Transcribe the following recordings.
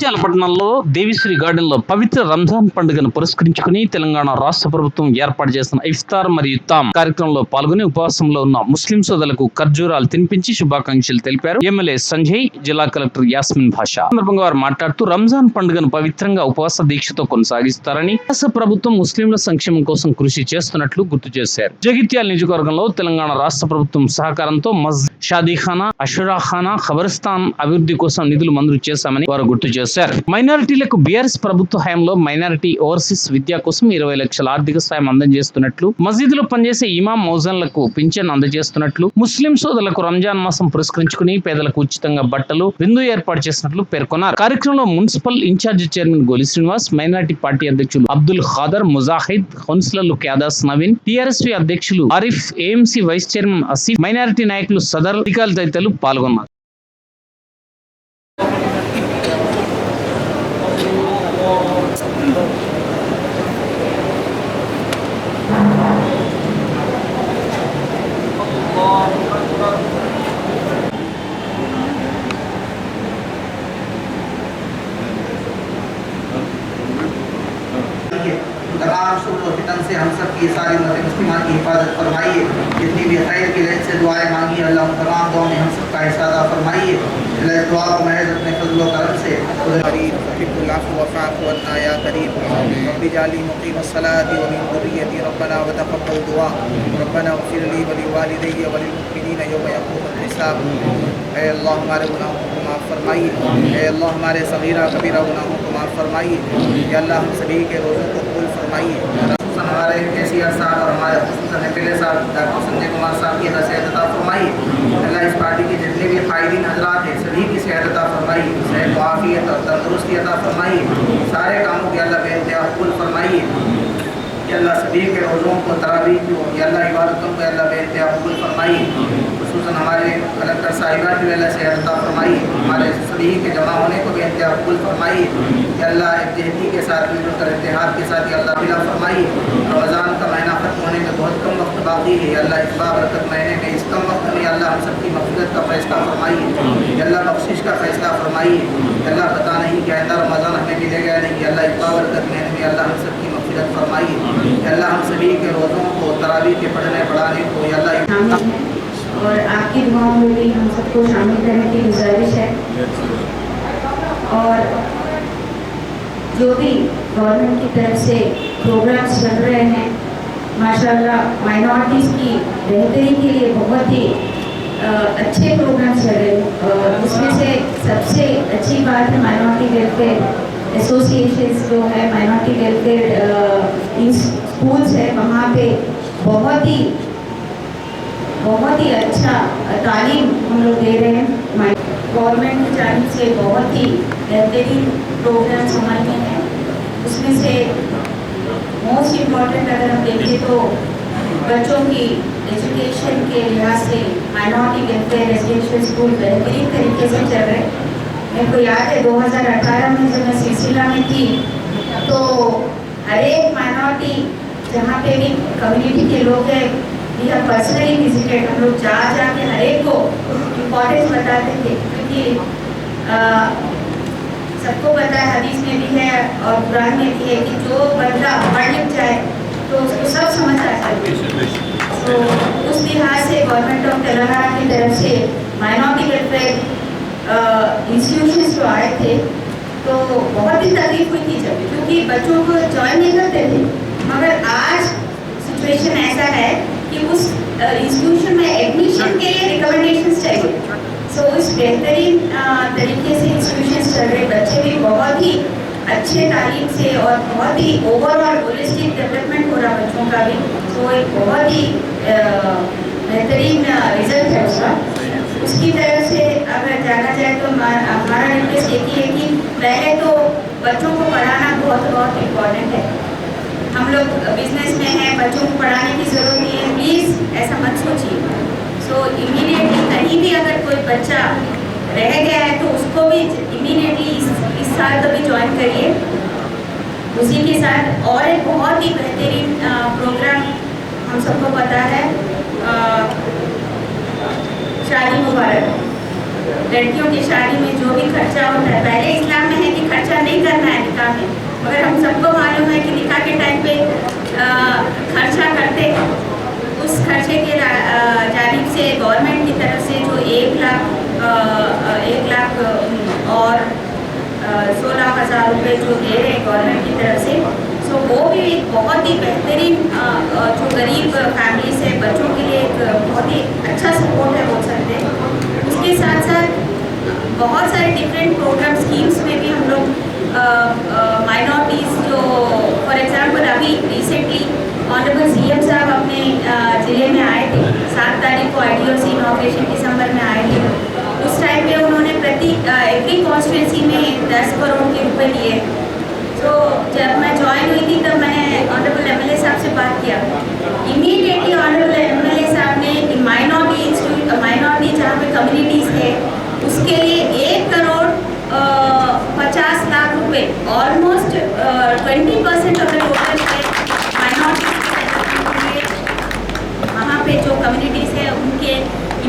జగిత్యాల పట్టణంలో దేవిశ్రీ గార్డెన్ లో పవిత్ర రంజాన్ పండుగను పురస్కరించుకుని తెలంగాణ రాష్ట్ర ప్రభుత్వం ఏర్పాటు చేసిన ఇఫ్తార్ మరియు తామ్ కార్యక్రమంలో పాల్గొని ఉపవాసంలో ఉన్న ముస్లిం సోదరులకు ఖర్జూరాలు తినిపించి శుభాకాంక్షలు తెలిపారు ఎమ్మెల్యే సంజయ్, జిల్లా కలెక్టర్ యాస్మిన్ భాషా. సందర్భంగా వారు మాట్లాడుతూ రంజాన్ పండుగను పవిత్రంగా ఉపవాస దీక్షతో కొనసాగిస్తారని, రాష్ట్ర ప్రభుత్వం ముస్లింల సంక్షేమం కోసం కృషి చేస్తున్నట్లు గుర్తు చేశారు. జగిత్యాల నియోజకవర్గంలో తెలంగాణ రాష్ట్ర ప్రభుత్వం సహకారంతో మస్జిద్, షాదీఖానా, అషురాఖానా, ఖబర్స్థాన్ అభివృద్ధి కోసం నిధులు మంజూరు చేశామని వారు గుర్తు చేశారు. మైనారిటీలకు బీఆర్ఎస్ ప్రభుత్వ హయాంలో మైనారిటీ ఓవర్సీస్ విద్య కోసం 20 లక్షల ఆర్థిక సాయం అందజేస్తున్నట్లు, మసీదులో పనిచేసే ఇమాం మౌజన్లకు పింఛన్ అందజేస్తున్నట్లు, ముస్లిం సోదరులకు రంజాన్ మాసం పురస్కరించుకుని పేదలకు ఉచితంగా బట్టలు, విందు ఏర్పాటు చేసినట్లు పేర్కొన్నారు. కార్యక్రమంలో మున్సిపల్ ఇన్ఛార్జి చైర్మన్ గోలి శ్రీనివాస్, మైనారిటీ పార్టీ అధ్యక్షులు అబ్దుల్ ఖాదర్, ముజాహిద్, కౌన్సిలర్లు క్యాదాస్ నవీన్, టీఆర్ఎస్వి అధ్యక్షులు Arif, AMC vice chairman Asif, minority నాయకులు సదర్, అధికారులు తదితరులు పాల్గొన్నారు. तमाम शुरू फितन से हम सब की सारी उम्मत मुस्लिमान की हिफाजत फरमाइए। जितनी भी खैर की लहर से दुआएं मांगी अल्लाह उन तमाम दुआओं में हम सब का हिस्सा अता फरमाइए। अल्लाह इस दुआ को महज अपने फजल व करम से या करीम रब्बी जाली मुकीम अस्सलाति व मिन ज़ुर्रिय्यति रब्बना व तक़ब्बल दुआ रब्बना इग़फिर ली व लिवालिदैया व लिल-मुमिनीना यौम यक़ूमुल हिसाब। ऐ अल्लाह हमारे गुनाहों को माफ़ फरमाइए, ऐ अल्लाह हमारे सगीरा कबीरा गुनाहों को माफ़ फरमाइए, या अल्लाह हम सभी के रोज़ों को कबूल फरमाइए। हमारे केसीआर साहब और हमारे खुसूसन एमएलए साहब डॉक्टर संजय कुमार साहब की सेहत अता फरमाइए। अल्लाह इस पार्टी के जितने भी कायदीन हज़रात हैं सभी की सेहत अता फरमाइए, सेहत आफियत और तंदुरुस्ती अता फरमाइए, सारे कामों के अल्लाह बेइंतहा कबूल फरमाइए। अल्लाह सभी के रोज़ों को, तरावी को, अल्लाह इबादतों को अल्लाह बेइंतहा कबूल फरमाइए। खुसूसन हमारे कलेक्टर साहिबा की अल्लाह सेहत अता फरमाइए, हमारे सभी के जमा होने को बेइंतहा कबूल फरमाइए। अल्लाह इत्तेहादी के साथ मिलकर इत्तेहाद के साथ अल्लाह मिला फरमाइए। रमज़ान का महीना खत्म होने में बहुत कम वक्त बाकी है, अल्लाह इस बाबरकत महीने में इस कम वक्त में अल्लाह हम सबकी मग़फ़िरत का फ़ैसला फरमाइए, अल्लाह बख्शिश का फ़ैसला फरमाइए। अल्लाह पता नहीं कि आइंदा रमज़ान हमें मिलेगा नहीं, अल्लाह इस बाबरकत महीने में अल्लाह हम सबकी मग़फ़िरत फरमाइए। अल्लाह हम सभी के रोज़ों को, तरावी के पढ़ने पढ़ाने को अल्लाह और आपकी दुआओं में भी हम सबको शामिल करने की गुजारिश है। और जो भी गवर्नमेंट की तरफ से प्रोग्राम्स चल रहे हैं माशाल्लाह माइनॉरिटीज़ की बेहतरी के लिए बहुत ही अच्छे प्रोग्राम्स चल रहे हैं। उसमें से सबसे अच्छी बात है माइनॉरिटी वेलफेयर एसोसिएशंस जो है, माइनॉरिटी वेलफेयर स्कूल्स है, वहाँ पे बहुत ही अच्छा तालीम हम लोग दे रहे हैं। गवर्नमेंट की जानिब से बहुत ही बेहतरीन प्रोग्राम्स हमारे में हैं। उसमें से मोस्ट इम्पॉर्टेंट अगर हम देखें तो बच्चों की एजुकेशन के लिहाज से माइनॉरिटी वेलफेयर रेजिडेंशियल स्कूल बेहतरीन तरीके से चल रहे हैं। मेरे को याद है 2018 में जब मैं सिलसिला में थी तो हर एक माइनॉरिटी जहाँ पे भी कम्युनिटी के लोग हैं पर्सनली विजिटेड, हम लोग जा के हर एक को इम्पोर्टेंस बताते थे, क्योंकि सबको पता है हदीस में भी है और कुरान में भी है कि जो बंदा पढ़ लिख जाए तो उसको सब समझ आता है। तो उस लिहाज से गवर्नमेंट ऑफ तेलंगाना की तरफ से माइनॉरिटी वेलफेयर इंस्टीट्यूशंस जो आए थे तो बहुत ही तकलीफ हुई थी जब, क्योंकि बच्चों को ज्वाइन नहीं करते थे। मगर आज सिचुएशन ऐसा है कि उस इंस्टीट्यूशन में एडमिशन के लिए रिकमेंडेशंस चाहिए। सो इस बेहतरीन तरीके से इंस्टीट्यूशंस चल रहे, बच्चे भी बहुत ही अच्छे तालीम से और बहुत ही ओवरऑल होलिस्टिक डेवलपमेंट हो रहा बच्चों का भी। सो एक बहुत ही बेहतरीन रिजल्ट है उसका। उसकी तरफ से अगर जाना जाए तो हमारा रिक्वेस्ट एक ही है कि पहले तो बच्चों को पढ़ाना बहुत इम्पॉर्टेंट है। हम लोग बिजनेस में हैं, बच्चों को पढ़ाने की ज़रूरत नहीं है, प्लीज़ ऐसा मत सोचिए। सो इमीडिएटली कहीं भी अगर कोई बच्चा रह गया है तो उसको भी इमीडिएटली इस साल कभी ज्वाइन करिए। उसी के साथ और एक बहुत ही बेहतरीन प्रोग्राम हम सबको पता है, शादी मुबारक। लड़कियों की शादी में जो भी खर्चा होता है, पहले इस्लाम में है कि है, मगर हम सबको मालूम है कि निकाह के टाइम पे खर्चा करते हैं, उस खर्चे के जानिब से गवर्नमेंट की तरफ से जो 1 लाख और 16,000 रुपये जो दे रहे हैं गवर्नमेंट की तरफ से, सो वो भी एक बहुत ही बेहतरीन जो गरीब फैमिली से बच्चों के लिए एक बहुत ही अच्छा सपोर्ट है बोल सकते हैं। उसके साथ साथ बहुत सारे डिफरेंट प्रोग्राम स्कीम्स में भी हम लोग माइनॉरिटीज़ जो फॉर एग्जांपल अभी रिसेंटली ऑनरेबल सीएम साहब अपने ज़िले में आए थे, 7 तारीख को IDOC इनॉग्रेशन दिसंबर में आए थे। उस टाइम पे उन्होंने प्रति एवरी कॉन्स्टिट्यूंसी में 10 करोड़ के रुपए लिए। तो जब मैं ज्वाइन हुई थी तब मैंने ऑनरेबल MLA साहब से बात किया। इमीडिएटली ऑनरेबल MLA साहब ने माइनॉरिटी जहाँ पे कम्युनिटीज़ है उसके लिए 1 करोड़ 50 लाख रुपए, almost 20% of the total minority वहाँ पे जो कम्युनिटीज़ है उनके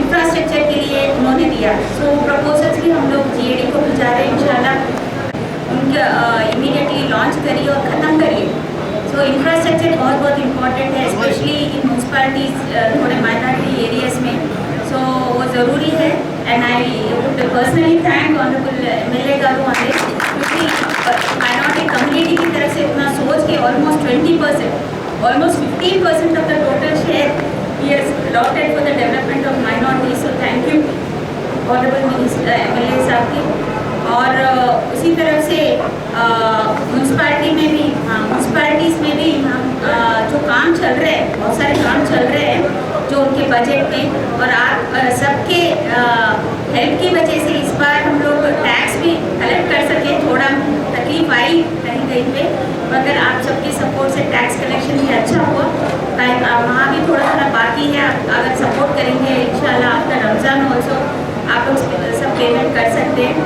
इंफ्रास्ट्रक्चर के लिए उन्होंने दिया। सो प्रपोजल्स भी हम लोग GAD को भिजा रहे हैं, इंशाल्लाह उनके इमीडिएटली लॉन्च करिए और ख़त्म करिए। सो इंफ्रास्ट्रक्चर बहुत इम्पॉर्टेंट है, स्पेशली इन म्यूनसिपैलिटीज़ थोड़े माइनॉरिटी एरियाज़ में, सो वो ज़रूरी है। And I would personally thank honourable MLA garu on this, क्योंकि माइनॉरिटी कम्युनिटी की तरफ से इतना सोच के almost 20%, almost 15% of the total share he has allotted for the development of minorities. So thank you honorable minister MLA साहब की। और उसी तरफ से म्यूनसिपैलिटीज़ में भी हम जो काम चल रहे हैं, बहुत सारे काम चल रहे हैं जो उनके बजट में, और आप सबके हेल्प की वजह से इस बार हम लोग टैक्स भी कलेक्ट कर सके। थोड़ा तकलीफ आई कहीं पे, मगर आप सबके सपोर्ट से टैक्स कलेक्शन भी अच्छा हुआ। वहाँ भी थोड़ा बाकी है, आप अगर सपोर्ट करेंगे इंशाल्लाह आफ्टर रमज़ान ऑल्सो आप लोग सब पेमेंट कर सकते हैं।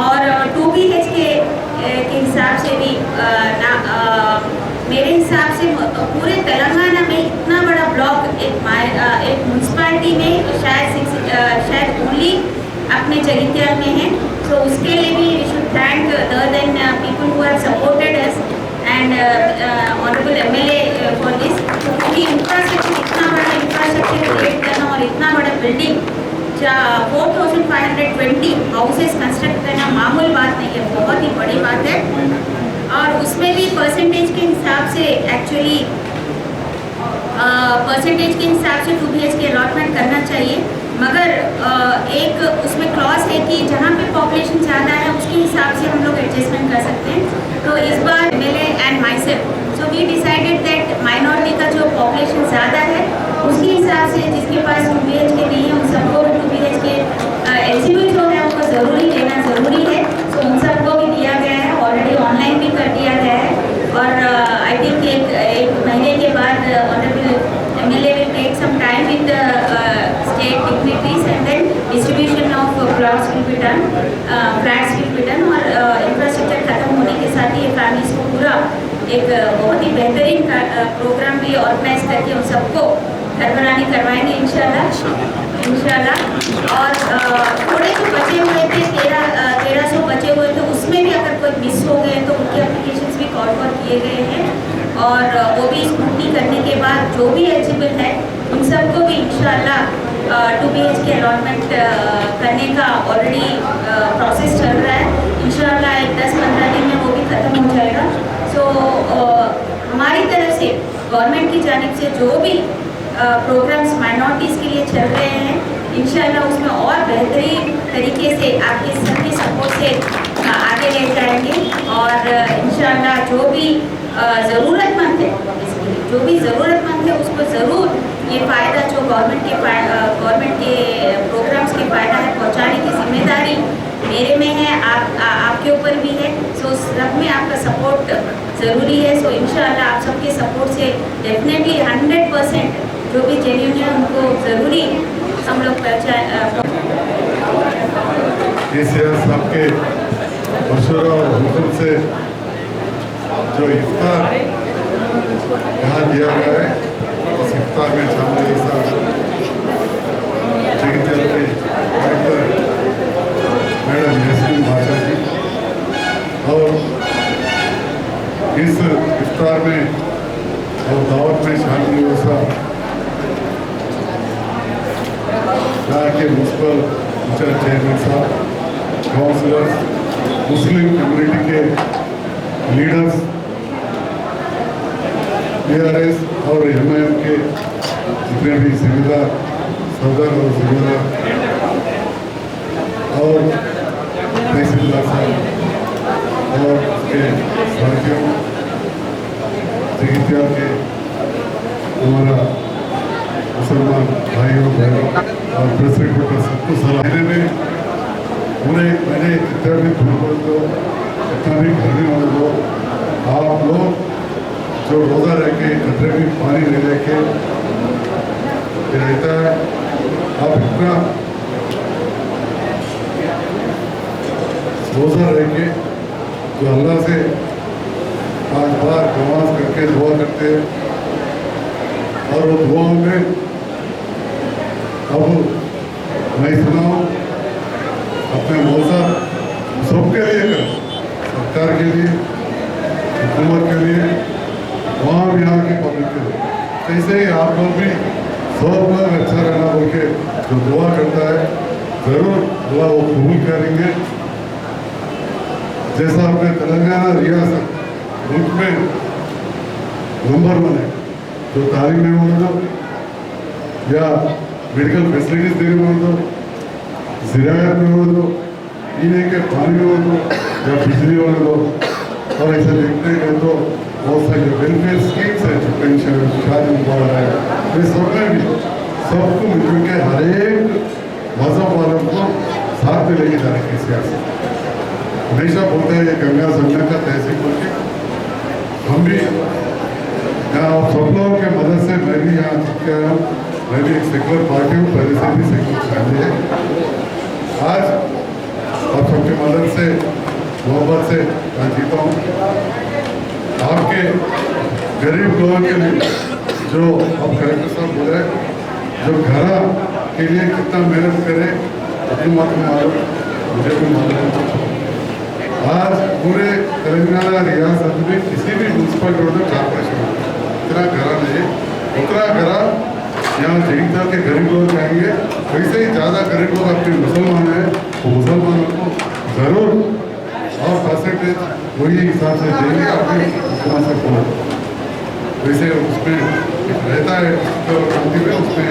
और 2 BHK के हिसाब से भी मेरे हिसाब से पूरे तेलंगाना में इतना बड़ा ब्लॉक एक म्यूनसिपैलिटी में शायद ओनली अपने जगित्याल में है। तो उसके लिए भी we should thank then people who have supported us and honourable MLA for this, क्योंकि इंफ्रास्ट्रक्चर इतना बड़ा इंफ्रास्ट्रक्चर क्रिएट करना और इतना बड़ा बिल्डिंग 4520 हाउसेस कंस्ट्रक्ट करना मामूल बात नहीं है, बहुत ही बड़ी बात है। और उसमें भी परसेंटेज के हिसाब से एक्चुअली 2 BHK अलॉटमेंट करना चाहिए, मगर एक उसमें क्लॉज है कि जहाँ पे पॉपुलेशन ज़्यादा है उसके हिसाब से हम लोग एडजस्टमेंट कर सकते हैं। तो इस बार MLA and myself, so we decided that minority का जो पॉपुलेशन ज़्यादा है उसके हिसाब से जिसके पास 2 BHK नहीं है उन सबको 2 BHK एलिजिबल जो है उनको ज़रूरी देना ज़रूरी है। सो उन सबको भी दिया गया है, ऑलरेडी ऑनलाइन भी कर दिया गया है। और आई थिंक एक महीने के बाद honourable MLA will take some time with the state dignitaries and then distribution of plots will be done, flats will be done। और इंफ्रास्ट्रक्चर खत्म होने के साथ ही फैमिलीज को पूरा एक बहुत ही बेहतरीन प्रोग्राम भी ऑर्गेनाइज करके उन सबको घर बनानी करवाएंगे इंशाल्लाह। और थोड़े जो बचे हुए थे 1300 बचे हुए थे, उसमें भी अगर कोई मिस हो गए तो उनके एप्लीकेशंस भी कॉल फॉर किए गए हैं और वो भी स्क्रूटनी करने के बाद जो भी एलिजिबल है उन सबको भी इंशाल्लाह 2 BHK अलॉटमेंट करने का ऑलरेडी प्रोसेस चल रहा है। इंशाल्लाह एक 10-15 दिन में वो भी ख़त्म हो जाएगा। सो हमारी तरफ से गवर्नमेंट की जानिब से जो भी प्रोग्राम्स माइनॉरिटीज़ के लिए चल रहे हैं इंशाल्लाह उसमें और बेहतरीन तरीके से आपके सबके सपोर्ट से आगे ले जाएंगे। और इंशाल्लाह जो भी ज़रूरतमंद है, जो भी ज़रूरतमंद है उसको ज़रूर ये फ़ायदा जो गवर्नमेंट के प्रोग्राम्स के फ़ायदा है पहुँचाने की जिम्मेदारी मेरे में है, आपके ऊपर भी है। सो सब में आपका सपोर्ट ज़रूरी है। सो इंशाल्लाह आप सबके सपोर्ट से डेफिनेटली 100% जो भी जेन्युइन है उनको ज़रूरी हम लोग सबके मशवरा और हुक्म से जो इफ्तार यहाँ दिया गया है, इस इफ्तार में शामिल जगित्याल के कलेक्टर मैडम यशवी भाषा जी और इस इफ्तार में और दावत में शामिल हुए सब यहाँ के म्यूनसिपल चेयरमैन साहब, काउंसलर्स, मुस्लिम कम्युनिटी के लीडर्स, PRS और MIM के जितने भी जिम्मेदार सदर और जिम्मेदार और तहसीलदार साहब और उसके साथियों, जगित्याल के हमारा मुसलमान भाइयों बहनों और प्रेस रिपोर्टर सबको सलाह में पूरे मैंने जितना भी बोल दो, जितना भी घर में बोल दो, आप लोग जो रोज़ा रह के कतरे भी पानी ले लेके रहता है, आप इतना रोज़ा रह के जो अल्लाह से 5 बार नमाज करके दुआ करते हैं और वो दुआओं में अब मैं सुनाऊँ अपने मौजा सबके लिए कर, सरकार के लिए, हुकूमत के लिए, वहाँ भी यहाँ की पब्लिक के लिए, ऐसे ही आप लोग भी सब लोग अच्छा रहना बोल के जो दुआ करता है ज़रूर दुआ वो कबूल करेंगे। जैसा अपने तेलंगाना रियासत मुल्क में नंबर 1 है, जो तालीम में बोल दो या मेडिकल फैसिलिटीज देने में बोल दो, ज़राअत में बोल दो, पीने के पानी में बोल दो या बिजली बोल दो, और ऐसा देखते हैं तो बहुत सारे वेलफेयर स्कीम्स है, जो पेंशन शादी बढ़ रहा है, ये सब में भी सबको मिलकर के हर एक मजहब वालों को साथ में लेके जाने की सियासत हमेशा बोलते हैं। ये गंगा जमुना का तहसील बोल के हम भी यहाँ सब लोगों के मदद से मैं भी यहाँ जीत के आया हूँ। मैं भी एक सेकुलर पार्टी हूँ, पहले से भी सेकुलर फैमिली है। आज आप सबके मदद से मोहब्बत से मैं जीता हूँ। आपके गरीब लोगों के लिए जो अब कलेक्टर साहब बोल रहे हैं, जो घर के लिए कितना मेहनत करे हुकूमत को मालूम, मुझे भी मालूम है। आज पूरे तेलंगाना रियासत में किसी भी म्यूनसिपल रोड में कॉर्पोरेशन इतना घरा नहीं, उतना घरा यहाँ जगित्याल के गरीब लोग जाएंगे। वैसे ही ज़्यादा गरीब लोग अपने मुसलमान हैं, तो मुसलमानों को ज़रूर और परसेंटेज वही हिसाब से देंगे अपने हुकूमत से बोल। वैसे उसमें रहता है में उसमें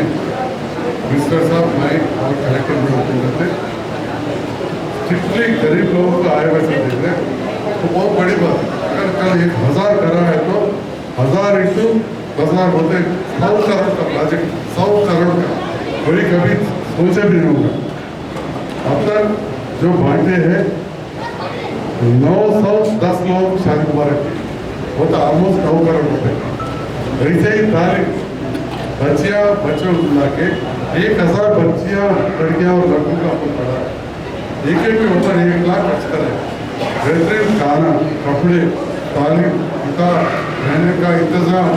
मिनिस्टर साहब मैं और कलेक्टर में करते जितने गरीब लोगों को आए वैसे देख रहे तो बहुत बड़ी बात है। अगर कल 1000 करा है तो 1000 इंटू 1000 बोलते 100 करोड़ का प्रोजेक्ट, 100 करोड़ का कोई कभी सोचे भी नहीं होगा। अब तक जो बांटे हैं 910 लोग शादी मुबारक की, वो तो ऑलमोस्ट 9 करोड़ रुपए। ऐसे ही तारीख बच्चियाँ बच्चों मिला के 1000 बच्चियाँ लड़कियाँ और लड़कों का अपन पड़ा है। एक के ऊपर 1 लाख खर्च करें, बेहतरीन खाना, कपड़े, तालीम, किताब, रहने का इंतजाम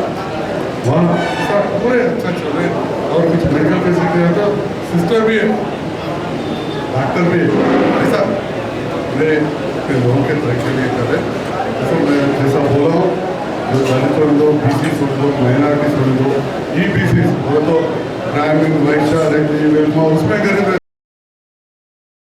वहाँ सब पूरे अच्छा चल रहे। और कुछ मेडिकल फैसिलिटी है तो सिस्टर भी है, डॉक्टर भी है। ऐसा मेरे लोगों के तरह के लिए करे। तो मैं जैसा बोला हूँ, जो दलित छोड़ दो, BC छोड़ दो, माइनॉरिटी छोड़ दो, EBC वो तो ग्रामीण वैश्य उसमें गरीब